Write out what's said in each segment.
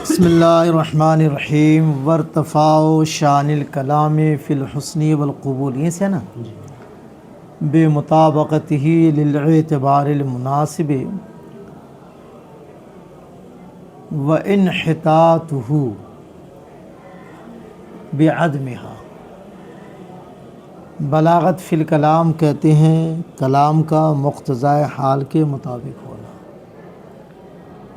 بسم اللہ الرحمن الرحیم وارتفاع شان الکلام فی الحسن والقبول، یہ سے ہے نا، بے مطابقتہ للاعتبار المناسب وانحطاطہ بعدمہا۔ بلاغت فی الکلام کہتے ہیں کلام کا مقتضائے حال کے مطابق ہونا۔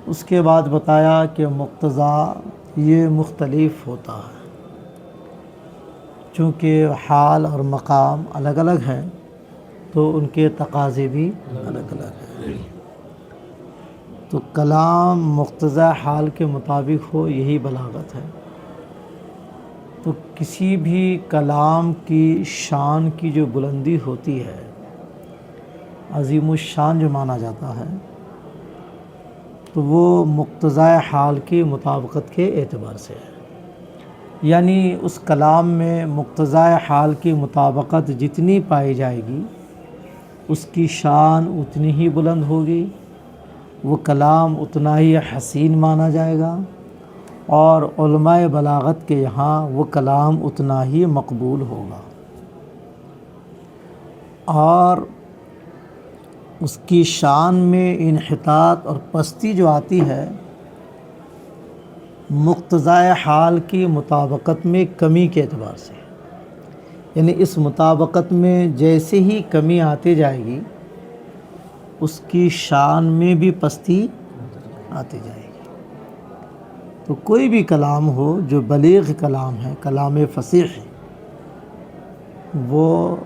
اس کے بعد بتایا کہ مقتضا یہ مختلف ہوتا ہے، چونکہ حال اور مقام الگ الگ ہیں تو ان کے تقاضے بھی الگ الگ ہیں۔ تو کلام مقتضا حال کے مطابق ہو، یہی بلاغت ہے۔ تو کسی بھی کلام کی شان کی جو بلندی ہوتی ہے، عظیم الشان جو مانا جاتا ہے، تو وہ مقتضائے حال کی مطابقت کے اعتبار سے ہے۔ یعنی اس کلام میں مقتضائے حال کی مطابقت جتنی پائی جائے گی، اس کی شان اتنی ہی بلند ہوگی، وہ کلام اتنا ہی حسین مانا جائے گا، اور علماء بلاغت کے یہاں وہ کلام اتنا ہی مقبول ہوگا۔ اور اس کی شان میں انحطاط اور پستی جو آتی ہے، مقتضائے حال کی مطابقت میں کمی کے اعتبار سے، یعنی اس مطابقت میں جیسے ہی کمی آتی جائے گی، اس کی شان میں بھی پستی آتی جائے گی۔ تو کوئی بھی کلام ہو جو بلیغ کلام ہے، کلام فصیح ہے، وہ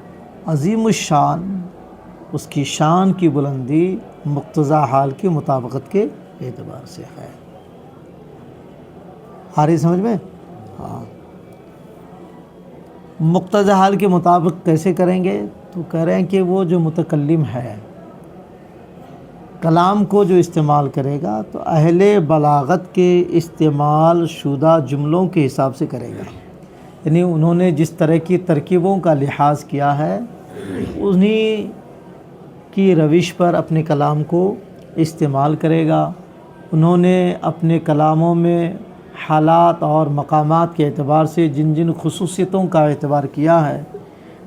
عظیم الشان، اس کی شان کی بلندی مقتضی حال کی مطابقت کے اعتبار سے ہے۔ آ رہی سمجھ میں؟ ہاں۔ مقتضی حال کے مطابق کیسے کریں گے؟ تو کہہ رہے ہیں کہ وہ جو متکلم ہے، کلام کو جو استعمال کرے گا تو اہل بلاغت کے استعمال شدہ جملوں کے حساب سے کرے گا۔ یعنی انہوں نے جس طرح کی ترکیبوں کا لحاظ کیا ہے، انہی کی روش پر اپنے کلام کو استعمال کرے گا۔ انہوں نے اپنے کلاموں میں حالات اور مقامات کے اعتبار سے جن جن خصوصیتوں کا اعتبار کیا ہے،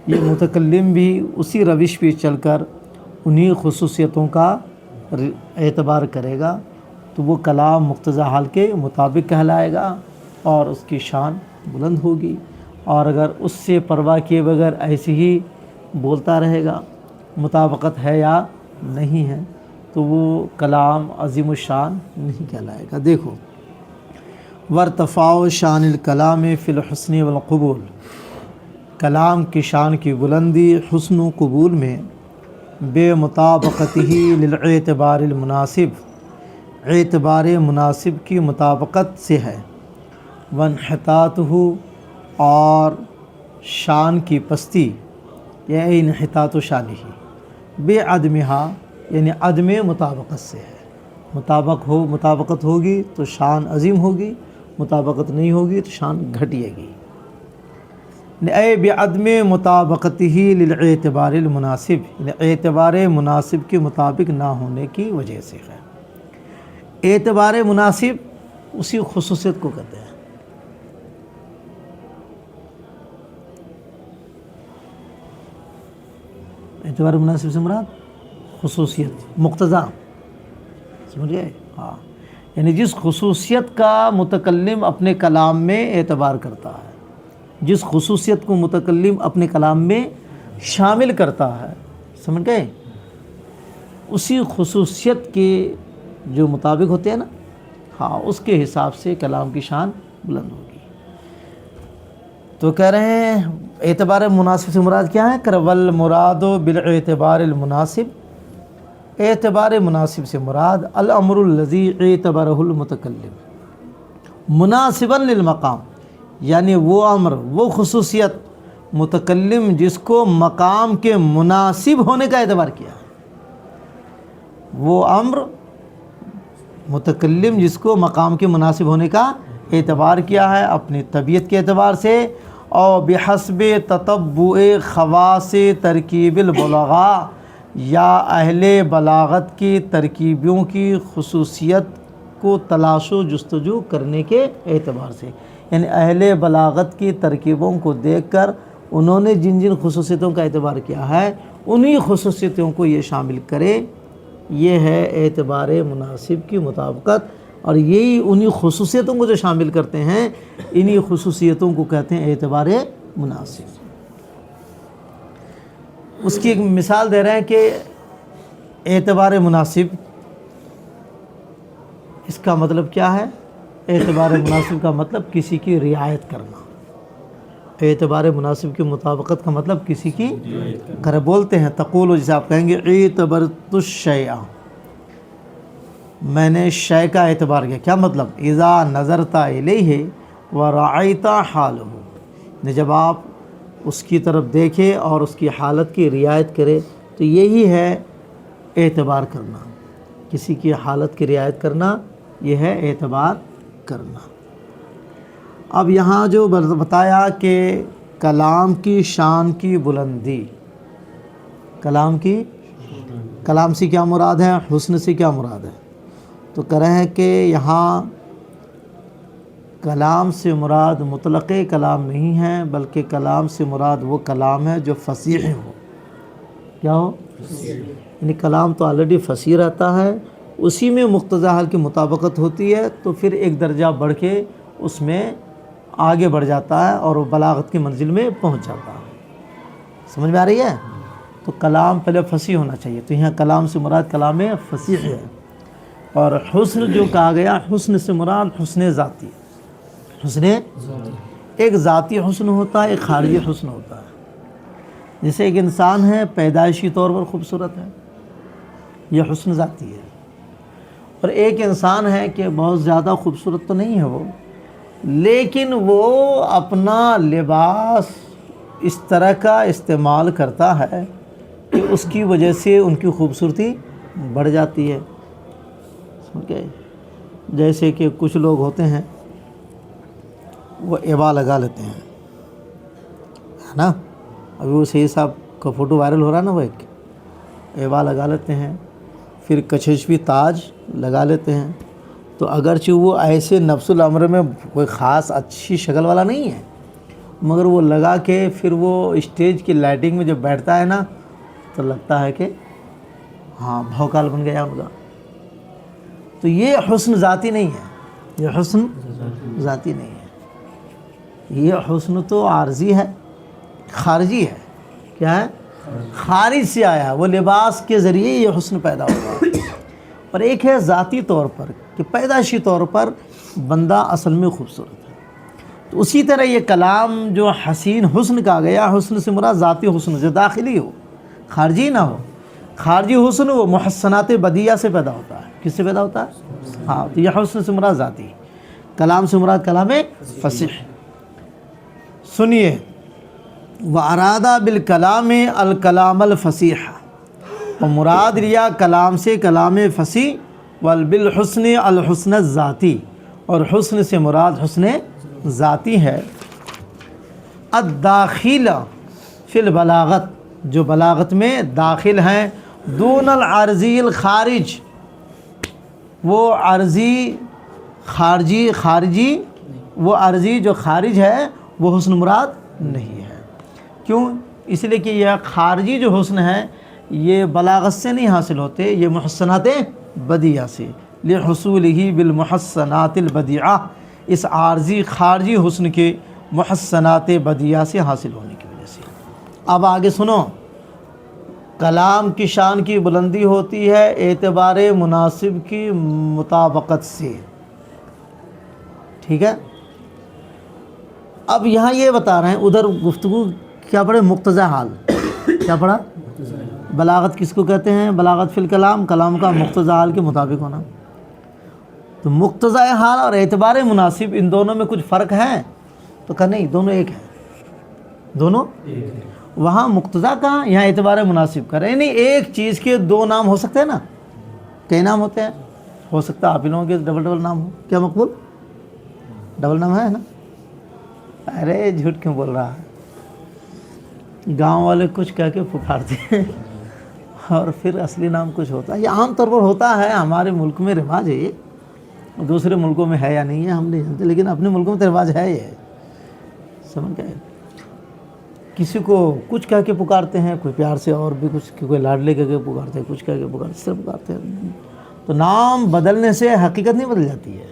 یہ متکلم بھی اسی روش پہ چل کر انہی خصوصیتوں کا اعتبار کرے گا، تو وہ کلام مقتضی حال کے مطابق کہلائے گا اور اس کی شان بلند ہوگی۔ اور اگر اس سے پرواہ کیے بغیر ایسے ہی بولتا رہے گا، مطابقت ہے یا نہیں ہے، تو وہ کلام عظیم الشان نہیں کہلائے گا۔ دیکھو، وارتفاع شان الکلام فی الحسن والقبول، کلام کی شان کی بلندی حسن و قبول میں بے مطابقتہ للاعتبار المناسب، اعتبار مناسب کی مطابقت سے ہے، وانحطاطہ، اور شان کی پستی، یہ انحطاط و شان ہی، بے عدمہا، یعنی عدم مطابقت سے ہے۔ مطابقت ہوگی تو شان عظیم ہوگی، مطابقت نہیں ہوگی تو شان گھٹیے گی۔ اے بعدم مطابقتہ للاعتبار المناسب، یعنی اعتبار مناسب کے مطابق نہ ہونے کی وجہ سے ہے۔ اعتبار مناسب اسی خصوصیت کو کہتے ہیں۔ اعتبار مناسب سے مراد خصوصیت، مقتضا، سمجھ گئے؟ ہاں، یعنی جس خصوصیت کا متکلم اپنے کلام میں اعتبار کرتا ہے، جس خصوصیت کو متکلم اپنے کلام میں شامل کرتا ہے، سمجھ گئے؟ اسی خصوصیت کے جو مطابق ہوتے ہیں نا، ہاں، اس کے حساب سے کلام کی شان بلند ہوگی۔ تو کہہ رہے ہیں اعتبار مناسب سے مراد کیا ہے؟ والمراد بالاعتبار المناسب، اعتبار مناسب سے مراد الامر الذی اعتبرہ المتکلم مناسبا للمقام، یعنی وہ امر، وہ خصوصیت متکلم جس کو مقام کے مناسب ہونے کا اعتبار کیا ہے، وہ امر متکلم جس کو مقام کے مناسب ہونے کا اعتبار کیا ہے اپنی طبیعت کے اعتبار سے، اور بحسب تتبع خواص ترکیب البلغاء، یا اہل بلاغت کی ترکیبوں کی خصوصیت کو تلاش و جستجو کرنے کے اعتبار سے، یعنی اہل بلاغت کی ترکیبوں کو دیکھ کر انہوں نے جن جن خصوصیتوں کا اعتبار کیا ہے انہی خصوصیتوں کو یہ شامل کرے، یہ ہے اعتبار مناسب کی مطابقت، اور یہی انہی خصوصیتوں کو جو شامل کرتے ہیں انہی خصوصیتوں کو کہتے ہیں اعتبار مناسب۔ اس کی ایک مثال دے رہے ہیں کہ اعتبار مناسب اس کا مطلب کیا ہے؟ اعتبار مناسب کا مطلب کسی کی رعایت کرنا، اعتبار مناسب کی مطابقت کا مطلب کسی کی گھر بولتے ہیں تقول، جسے آپ کہیں گے اعتبرت الشیء، میں نے شے کا اعتبار کیا، کیا مطلب؟ اذا نظرت الیہ ورعیت حالہ، جب آپ اس کی طرف دیکھے اور اس کی حالت کی رعایت کرے، تو یہی ہے اعتبار کرنا، کسی کی حالت کی رعایت کرنا، یہ ہے اعتبار کرنا۔ اب یہاں جو بتایا کہ کلام کی شان کی بلندی، کلام سے کیا مراد ہے، حسن سے کیا مراد ہے، تو کہہ رہے ہیں کہ یہاں کلام سے مراد مطلق کلام نہیں ہے، بلکہ کلام سے مراد وہ کلام ہے جو فصیح ہو، کیا ہو، یعنی کلام تو آلریڈی فصیح رہتا ہے، اسی میں مقتضی حال کی مطابقت ہوتی ہے، تو پھر ایک درجہ بڑھ کے اس میں آگے بڑھ جاتا ہے اور وہ بلاغت کی منزل میں پہنچ جاتا ہے۔ سمجھ میں آ رہی ہے؟ تو کلام پہلے فصیح ہونا چاہیے، تو یہاں کلام سے مراد کلام فصیح ہے۔ اور حسن جو کہا گیا، حسن سے مراد حسن ذاتی، حسن ایک ذاتی حسن ہوتا ہے، ایک خارجی حسن ہوتا ہے۔ جیسے ایک انسان ہے پیدائشی طور پر خوبصورت ہے، یہ حسن ذاتی ہے، اور ایک انسان ہے کہ بہت زیادہ خوبصورت تو نہیں ہے وہ، لیکن وہ اپنا لباس اس طرح کا استعمال کرتا ہے کہ اس کی وجہ سے ان کی خوبصورتی بڑھ جاتی ہے۔ سمجھ گئے؟ جیسے کہ کچھ لوگ ہوتے ہیں وہ ایوا لگا لیتے ہیں، ہے نا، ابھی وہ صحیح صاحب کا فوٹو وائرل ہو رہا ہے نا، وہ ایک ایوا لگا لیتے ہیں، پھر کچھوی تاج لگا لیتے ہیں، تو اگرچہ وہ ایسے نفس الامر میں کوئی خاص اچھی شکل والا نہیں ہے، مگر وہ لگا کے پھر وہ اسٹیج کی لائٹنگ میں جب بیٹھتا ہے نا تو لگتا ہے کہ ہاں بھوکال بن گیا ان کا۔ تو یہ حسن ذاتی نہیں ہے، یہ حسن ذاتی نہیں ہے، یہ حسن تو عارضی ہے، خارجی ہے۔ کیا ہے؟ خارج سے آیا، وہ لباس کے ذریعے یہ حسن پیدا ہوا، اور ایک ہے ذاتی طور پر کہ پیدائشی طور پر بندہ اصل میں خوبصورت ہے۔ تو اسی طرح یہ کلام جو حسین حسن کہا گیا، حسن سے مراد ذاتی حسن جو داخلی ہو، خارجی نہ ہو۔ خارجی حسن وہ محسنات بدیعہ سے پیدا ہوتا ہے، کس سے پیدا ہوتا ہے؟ ہاں، تو یہ حسن سے مراد ذاتی، کلام سے مراد کلام فصیح۔ سنیے، وَأَرَادَ بِالْكَلَامِ الْكَلَامَ الْفَصِيحَ، اور مراد لیا کلام سے کلام فصیح، وَبِالْحُسْنِ الْحُسْنَ الذَّاتِي، اور حسن سے مراد حسن ذاتی ہے، الداخل فی البلاغت، جو بلاغت میں داخل ہیں، دون العرضی الخارج، وہ عرضی خارجی وہ عرضی جو خارج ہے وہ حسن مراد نہیں ہے۔ کیوں؟ اس لیے کہ یہ خارجی جو حسن ہے یہ بلاغت سے نہیں حاصل ہوتے، یہ محسنات بدیعہ سے، لحصولہ بالمحسنات البدیعہ، اس عارضی خارجی حسن کے محسنات بدیعہ سے حاصل ہونے کی وجہ سے۔ اب آگے سنو، کلام کی شان کی بلندی ہوتی ہے اعتبار مناسب کی مطابقت سے، ٹھیک ہے؟ اب یہاں یہ بتا رہے ہیں، ادھر گفتگو کیا پڑھے؟ مقتضی حال کیا پڑھا؟ بلاغت کس کو کہتے ہیں؟ بلاغت فی الکلام، کلام کا مقتضی حال کے مطابق ہونا۔ تو مقتضی حال اور اعتبار مناسب ان دونوں میں کچھ فرق ہے؟ تو کہا نہیں، دونوں ایک ہیں، دونوں وہاں مقتضی کہاں، یہاں اعتبار مناسب کر رہے ہیں۔ نہیں، ایک چیز کے دو نام ہو سکتے ہیں نا، کئی نام ہوتے ہیں، ہو سکتا ہے آپ ان لوگوں کے ڈبل نام ہو، کیا مقبول؟ ڈبل نام ہے نا؟ ارے جھوٹ کیوں بول رہا ہے؟ گاؤں والے کچھ کہہ کے پکارتے ہیں اور پھر اصلی نام کچھ ہوتا ہے، یہ عام طور پر ہوتا ہے، ہمارے ملک میں رواج ہے یہ، دوسرے ملکوں میں ہے یا نہیں ہے ہم نہیں جانتے، لیکن اپنے ملکوں میں تو رواج ہے یہ، سمجھ گئے؟ کسی کو کچھ کہہ کے پکارتے ہیں، کوئی پیار سے، اور بھی کچھ، کوئی لاڈلے کہہ کے پکارتے ہیں، کچھ کہہ کے پکارتے، اس طرح پکارتے ہیں۔ تو نام بدلنے سے حقیقت نہیں بدل جاتی ہے،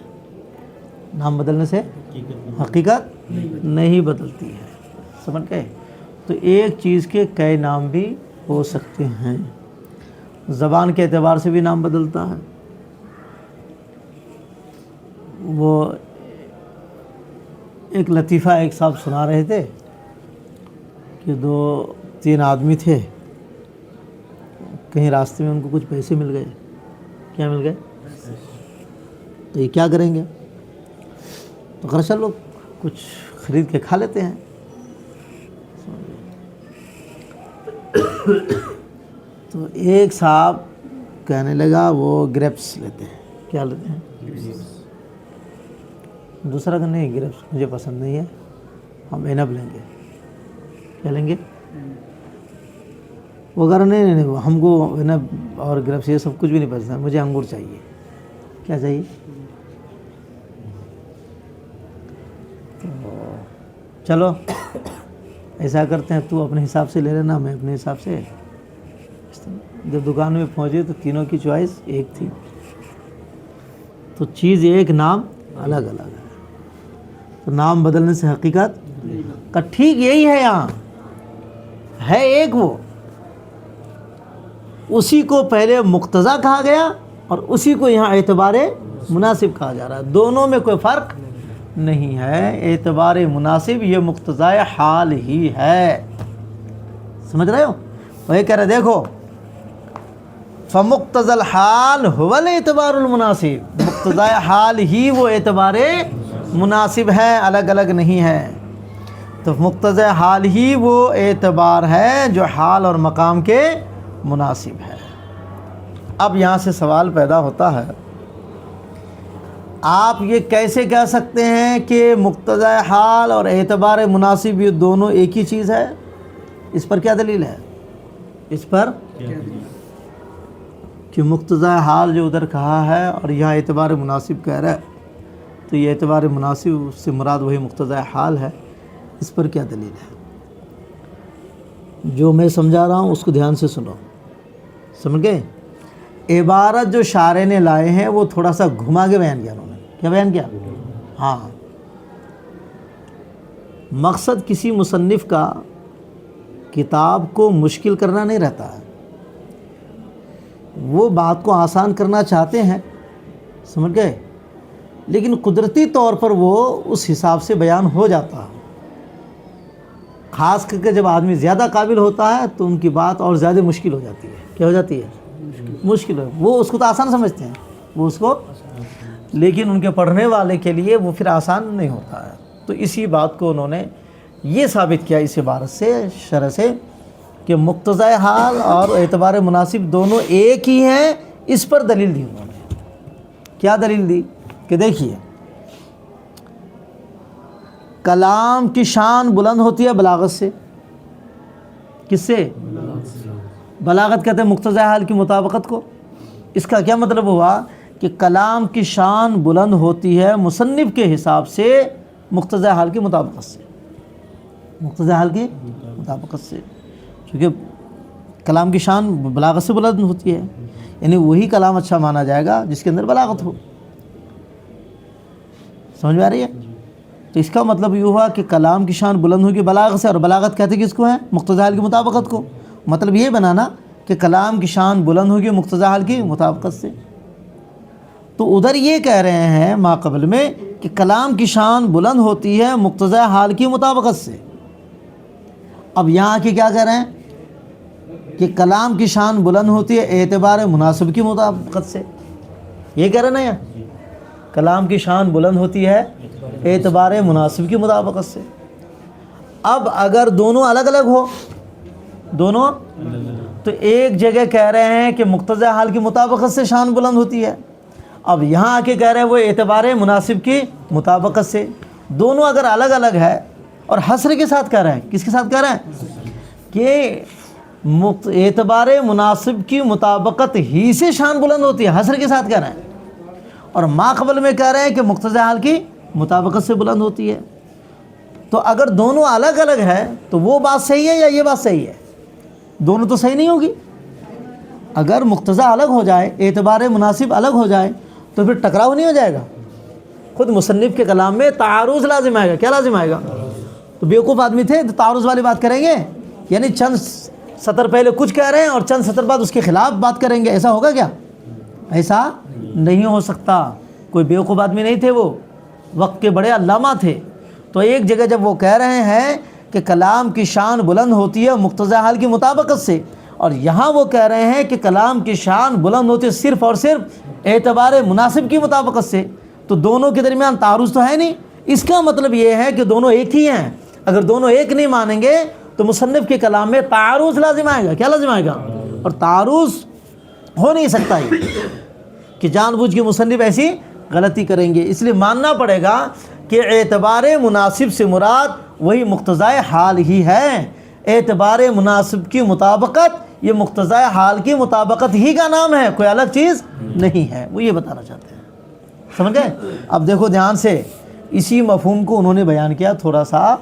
نام بدلنے سے حقیقت نہیں بدلتی ہے، سمجھ گئے؟ تو ایک چیز کے کئی نام بھی ہو سکتے ہیں۔ زبان کے اعتبار سے بھی نام بدلتا ہے۔ وہ ایک لطیفہ ایک صاحب سنا رہے تھے کہ 2-3 آدمی تھے، کہیں راستے میں ان کو کچھ پیسے مل گئے۔ کیا مل گئے؟ تو یہ کیا کریں گے؟ تو خرچہ لوگ کچھ خرید کے کھا لیتے ہیں۔ تو ایک صاحب کہنے لگا وہ گریپس لیتے ہیں۔ کیا لیتے ہیں؟ دوسرا کہ نہیں، گریپس مجھے پسند نہیں ہے، ہم عنب لیں گے۔ کیا لیں گے؟ وہ کہہ رہے نہیں، ہم کو عنب اور گریپس یہ سب کچھ بھی نہیں پسند ہے، مجھے انگور چاہیے۔ کیا چاہیے؟ تو چلو ایسا کرتے ہیں، تو اپنے حساب سے لے لینا، میں اپنے حساب سے۔ جب دکان میں پہنچے تو تینوں کی چوائس ایک تھی، تو چیز ایک، نام الگ الگ ہے۔ تو نام بدلنے سے حقیقت کا ٹھیک یہی ہے، یہاں ہے ایک، وہ اسی کو پہلے مقتضیٰ کہا گیا اور اسی کو یہاں اعتبار مناسب کہا جا رہا ہے۔ دونوں میں کوئی فرق نہیں ہے۔ اعتبار مناسب یہ مقتضیٰ حال ہی ہے، سمجھ رہے ہو؟ وہی کہہ رہے دیکھو، فمقتضى الحال هو الاعتبار المناسب، مقتضیٰ حال ہی وہ اعتبار مناسب ہے، الگ الگ نہیں ہے۔ تو مقتضیٰ حال ہی وہ اعتبار ہے جو حال اور مقام کے مناسب ہے۔ اب یہاں سے سوال پیدا ہوتا ہے، آپ یہ کیسے کہہ سکتے ہیں کہ مقتضیٰ حال اور اعتبار مناسب یہ دونوں ایک ہی چیز ہے؟ اس پر کیا دلیل ہے؟ اس پر کہ مقتضیٰ حال جو ادھر کہا ہے اور یہاں اعتبار مناسب کہہ رہا ہے، تو یہ اعتبار مناسب سے مراد وہی مقتضیٰ حال ہے۔ اس پر کیا دلیل ہے؟ جو میں سمجھا رہا ہوں اس کو دھیان سے سنو، سمجھ گئے؟ عبارت جو شارح نے لائے ہیں وہ تھوڑا سا گھما کے بیان کیا انہوں نے۔ کیا بیان کیا؟ ہاں، مقصد کسی مصنف کا کتاب کو مشکل کرنا نہیں رہتا ہے، وہ بات کو آسان کرنا چاہتے ہیں، سمجھ گئے؟ لیکن قدرتی طور پر وہ اس حساب سے بیان ہو جاتا ہے۔ خاص کر کے جب آدمی زیادہ قابل ہوتا ہے تو ان کی بات اور زیادہ مشکل ہو جاتی ہے۔ کیا ہو جاتی ہے؟ مشکل ہے۔ وہ اس کو تو آسان سمجھتے ہیں، وہ اس کو، لیکن ان کے پڑھنے والے کے لیے وہ پھر آسان نہیں ہوتا ہے۔ تو اسی بات کو انہوں نے یہ ثابت کیا اس عبارت سے، شرح سے، کہ مقتضیٰ حال اور اعتبار مناسب دونوں ایک ہی ہیں۔ اس پر دلیل دی انہوں نے۔ کیا دلیل دی؟ کہ دیکھیے، کلام کی شان بلند ہوتی ہے بلاغت سے۔ کس سے؟ بلاغت کہتے ہیں مقتضیٰ حال کی مطابقت کو۔ اس کا کیا مطلب ہوا؟ کہ کلام کی شان بلند ہوتی ہے مصنف کے حساب سے مقتضیٰ حال کی مطابقت سے، مقتضیٰ حال کی مطابقت سے، کیونکہ کلام کی شان بلاغت سے بلند ہوتی ہے، یعنی وہی کلام اچھا مانا جائے گا جس کے اندر بلاغت ہو۔ سمجھ میں آ رہی ہے؟ تو اس کا مطلب یہ ہوا کہ کلام کی شان بلند ہوگی بلاغت سے، اور بلاغت کہتے کس کو ہے؟ مقتضیٰ حال کی مطابقت کو۔ مطلب یہ بنانا کہ کلام کی شان بلند ہوگی مقتضیٰ حال کی مطابقت سے۔ تو ادھر یہ کہہ رہے ہیں ما قبل میں کہ کلام کی شان بلند ہوتی ہے مقتضیٰ حال کی مطابقت سے۔ اب یہاں کے کیا کہہ رہے ہیں؟ کہ کلام کی شان بلند ہوتی ہے اعتبار مناسب کی مطابقت سے۔ یہ کہہ رہے ہیں نا، کلام کی شان بلند ہوتی ہے اعتبار مناسب کی مطابقت سے۔ اب اگر دونوں الگ الگ ہو، دونوں، تو ایک جگہ کہہ رہے ہیں کہ مقتضیٰ حال کی مطابقت سے شان بلند ہوتی ہے، اب یہاں آ کے کہہ رہے ہیں وہ اعتبار مناسب کی مطابقت سے۔ دونوں اگر الگ الگ ہے اور حصر کے ساتھ کہہ رہے ہیں، کس کے ساتھ کہہ رہے ہیں؟ کہ اعتبار مناسب کی مطابقت ہی سے شان بلند ہوتی ہے، حصر کے ساتھ کہہ رہے ہیں۔ اور ما قبل میں کہہ رہے ہیں کہ مقتضی حال کی مطابقت سے بلند ہوتی ہے۔ تو اگر دونوں الگ الگ ہے تو وہ بات صحیح ہے یا یہ بات صحیح ہے؟ دونوں تو صحیح نہیں ہوگی۔ اگر مقتضی الگ ہو جائے، اعتبار مناسب الگ ہو جائے تو پھر ٹکراؤ نہیں ہو جائے گا۔ خود مصنف کے کلام میں تعارض لازم آئے گا۔ کیا لازم آئے گا؟ تو بیوقوف آدمی تھے تو تعارض والی بات کریں گے، یعنی چند سطر پہلے کچھ کہہ رہے ہیں اور چند سطر بعد اس کے خلاف بات کریں گے، ایسا ہوگا کیا؟ ایسا نہیں ہو سکتا۔ کوئی بیوقوف آدمی نہیں تھے، وہ وقت کے بڑے علامہ تھے۔ تو ایک جگہ جب وہ کہہ رہے ہیں کہ کلام کی شان بلند ہوتی ہے مقتضی حال کی مطابقت سے، اور یہاں وہ کہہ رہے ہیں کہ کلام کی شان بلند ہوتی ہے صرف اور صرف اعتبار مناسب کی مطابقت سے، تو دونوں کے درمیان تعارض تو ہے نہیں۔ اس کا مطلب یہ ہے کہ دونوں ایک ہی ہیں۔ اگر دونوں ایک نہیں مانیں گے تو مصنف کے کلام میں تعارض لازم آئے گا۔ کیا لازم آئے گا؟ اور تعارض ہو نہیں سکتا ہے کہ جان بوجھ کے مصنف ایسی غلطی کریں گے۔ اس لیے ماننا پڑے گا کہ اعتبار مناسب سے مراد وہی مقتضی حال ہی ہے۔ اعتبار مناسب کی مطابقت یہ مقتضی حال کی مطابقت ہی کا نام ہے، کوئی الگ چیز نہیں ہے۔ وہ یہ بتانا چاہتے ہیں، سمجھ گئے؟ اب دیکھو دھیان سے، اسی مفہوم کو انہوں نے بیان کیا تھوڑا سا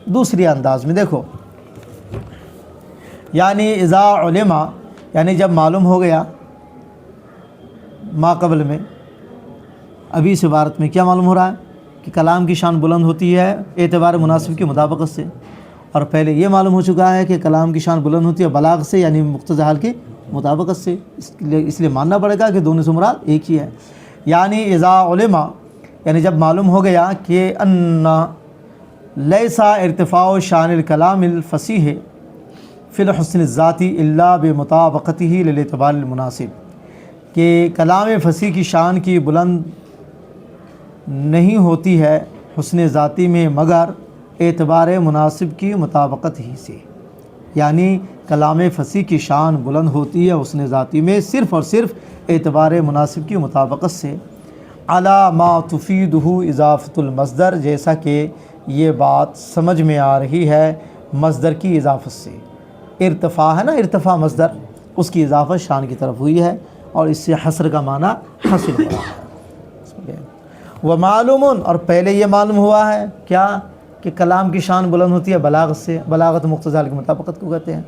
دوسری انداز میں۔ دیکھو، یعنی اذا علما، یعنی جب معلوم ہو گیا، ما قبل میں ابھی اس عبارت میں کیا معلوم ہو رہا ہے کہ کلام کی شان بلند ہوتی ہے اعتبار مناسب کی مطابقت سے، اور پہلے یہ معلوم ہو چکا ہے کہ کلام کی شان بلند ہوتی ہے بلاغت سے، یعنی مقتضی حال کی مطابقت سے۔ اس لیے ماننا پڑے گا کہ دونوں سے مراد ایک ہی ہے۔ یعنی اذا علما، یعنی جب معلوم ہو گیا کہ ان لیسا ارتفاع شان الکلام الفصیح فی الحسن الذاتی الا بمطابقته للاعتبار المناسب، کہ کلام فصیح کی شان کی بلند نہیں ہوتی ہے حسن ذاتی میں مگر اعتبار مناسب کی مطابقت ہی سے۔ یعنی کلام فصیح کی شان بلند ہوتی ہے حسن ذاتی میں صرف اور صرف اعتبار مناسب کی مطابقت سے، علی ما تفیدہ اضافۃ المصدر، جیسا کہ یہ بات سمجھ میں آ رہی ہے مصدر کی اضافت سے۔ ارتفاع ہے نا، ارتفاع مصدر، اس کی اضافت شان کی طرف ہوئی ہے، اور اس سے حصر کا معنی حاصل ہو رہا ہے۔ ومعلوم، اور پہلے یہ معلوم ہوا ہے کیا کہ کلام کی شان بلند ہوتی ہے بلاغت سے، بلاغت مقتضی حال کی مطابقت کو کہتے ہیں۔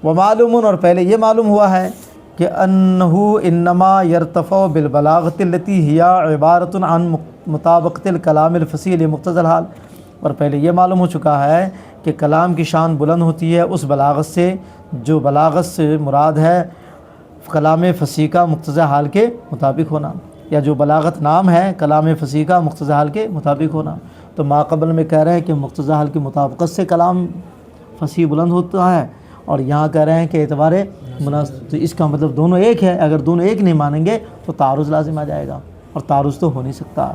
ومعلوم، اور پہلے یہ معلوم ہوا ہے کہ انہ انما یرتفع بالبلاغت التی ہی عبارۃ عن مطابقت الکلام الفصیح لمقتضی الحال، اور پہلے یہ معلوم ہو چکا ہے کہ کلام کی شان بلند ہوتی ہے اس بلاغت سے جو بلاغت سے مراد ہے کلام فصیح کا مقتضی حال کے مطابق ہونا، یا جو بلاغت نام ہے کلام فصیح کا مقتضی حال کے مطابق ہونا۔ تو ما قبل میں کہہ رہے ہیں کہ مقتضی حال کی مطابقت سے کلام فصیح بلند ہوتا ہے، اور یہاں کہہ رہے ہیں کہ اعتبار مناسب، تو اس کا مطلب دونوں ایک ہے۔ اگر دونوں ایک نہیں مانیں گے تو تعارض لازم آ جائے گا، اور تعارض تو ہو نہیں سکتا۔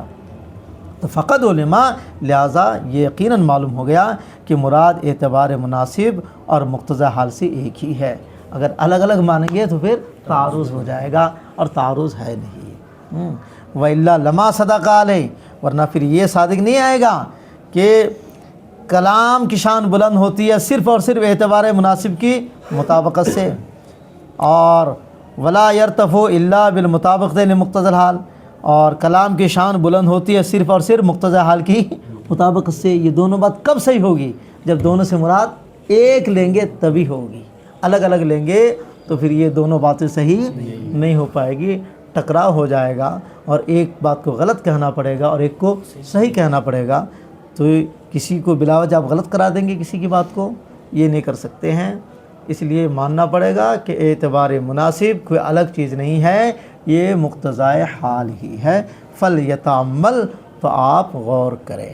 تو فقط علما، لہٰذا یہ یقیناً معلوم ہو گیا کہ مراد اعتبار مناسب اور مقتضی حال سے ایک ہی ہے۔ اگر الگ الگ مانیں گے تو پھر تعارض ہو جائے گا، اور تعارض ہے نہیں۔ وَإِلَّا لَمَا صَدَقَ عَلَيْهِ، ورنہ پھر یہ صادق نہیں آئے گا کہ کلام کی شان بلند ہوتی ہے صرف اور صرف اعتبار مناسب کی مطابقت سے، اور وَلَا يَرْتَفُ إِلَّا بِالْمُطَابَقَةِ لِمُقْتَضِى الْحَالِ، اور کلام کی شان بلند ہوتی ہے صرف اور صرف مقتضی حال کی مطابقت سے۔ یہ دونوں بات کب صحیح ہوگی؟ جب دونوں سے مراد ایک لیں گے تبھی ہوگی۔ الگ الگ لیں گے تو پھر یہ دونوں باتیں صحیح نہیں ہو پائے گی، ٹکراؤ ہو جائے گا، اور ایک بات کو غلط کہنا پڑے گا اور ایک کو صحیح کہنا پڑے گا۔ تو کسی کو بلا وجہ آپ غلط کرا دیں گے کسی کی بات کو، یہ نہیں کر سکتے ہیں۔ اس لیے ماننا پڑے گا کہ اعتبار مناسب کوئی الگ چیز نہیں ہے، یہ مقتضی حال ہی ہے۔ فَلْيَتَأَمَّلْ، تو آپ غور کریں۔